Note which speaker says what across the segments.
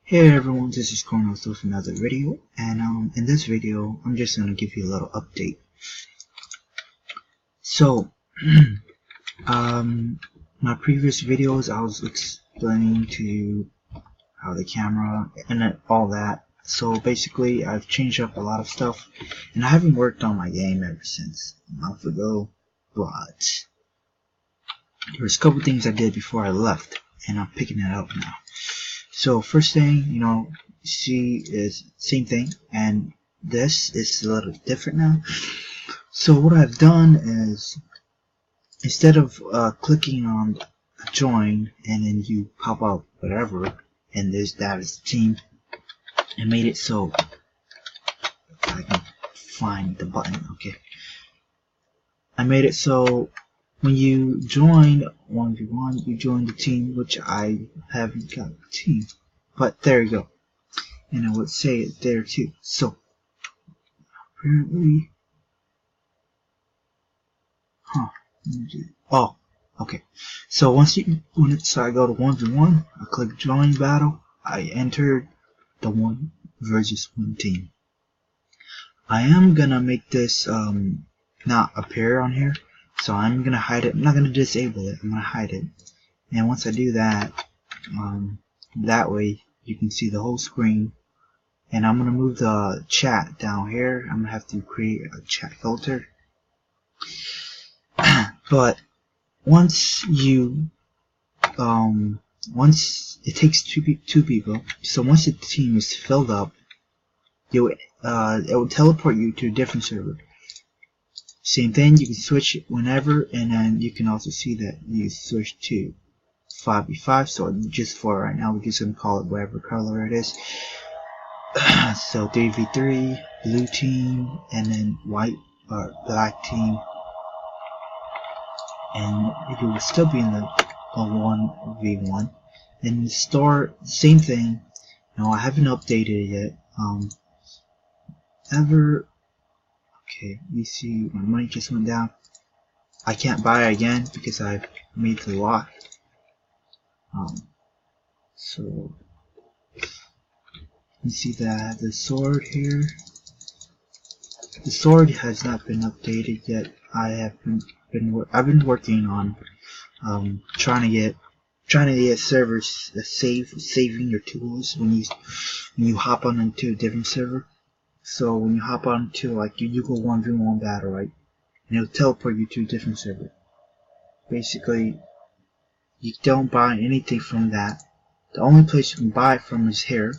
Speaker 1: Hey everyone, this is Cornels with another video, and in this video I'm just gonna give you a little update. So, my previous videos I was explaining to you how the camera and all that. So basically I've changed up a lot of stuff, and I haven't worked on my game ever since a month ago, but there's a couple things I did before I left, and I'm picking it up now. So first thing, see is same thing, and this is a little different now. So what I've done is, instead of clicking on join and then you pop up whatever, and that is the team, I made it so I can find the button. Okay, I made it so when you join 1v1, you join the team, which I haven't got a team, but there you go. And I would say it there too. So apparently, oh, okay. So so I go to 1v1, I click join battle, I enter the 1 versus 1 team. I am gonna make this not appear on here, so I'm gonna hide it. I'm not gonna disable it. I'm gonna hide it. And once I do that, that way you can see the whole screen. And I'm gonna move the chat down here. I'm gonna have to create a chat filter. But once it takes two people, so once the team is filled up, it will teleport you to a different server. Same thing, you can switch it whenever, and then you can also see that you switch to 5v5. So just for right now, we're just gonna call it whatever color it is. So 3v3, blue team, and then white or black team, and it will still be in the 1v1. And the store, same thing. No, I haven't updated it yet. Okay, you see my money just went down. I can't buy again because I've made the lock. So you see that the sword here. The sword has not been updated yet. I've been working on trying to get servers saving your tools when you hop on into a different server. So when you hop on to, like, you go 1v1 battle, right, and it'll teleport you to a different server. Basically, you don't buy anything from that. The only place you can buy it from is here,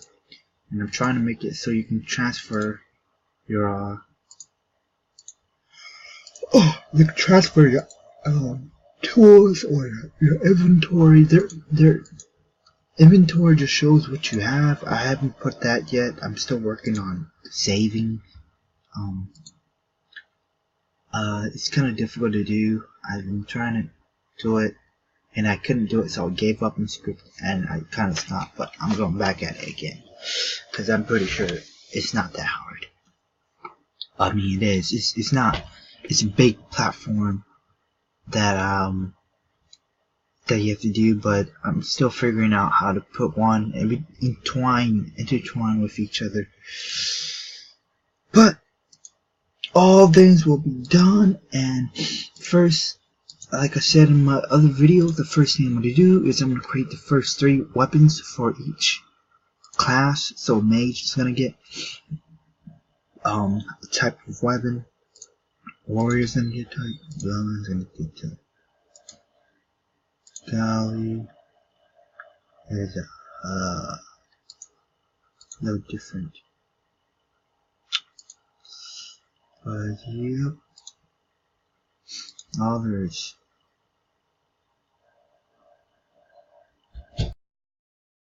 Speaker 1: and I'm trying to make it so you can transfer your tools or your inventory. Their inventory just shows what you have. I haven't put that yet. I'm still working on saving. It's kind of difficult to do. I've been trying to do it, and I couldn't do it, so I gave up on script, and I kind of stopped. But I'm going back at it again because I'm pretty sure it's not that hard. I mean, it is. It's not. It's a big platform that that you have to do, but I'm still figuring out how to put one and intertwine with each other. But all things will be done, and first, like I said in my other video, the first thing I'm going to do is I'm going to create the first 3 weapons for each class. So mage is going to get a type of weapon, warrior's going to get type, villain's going to get type. Galley is a no different, but yep, all there is.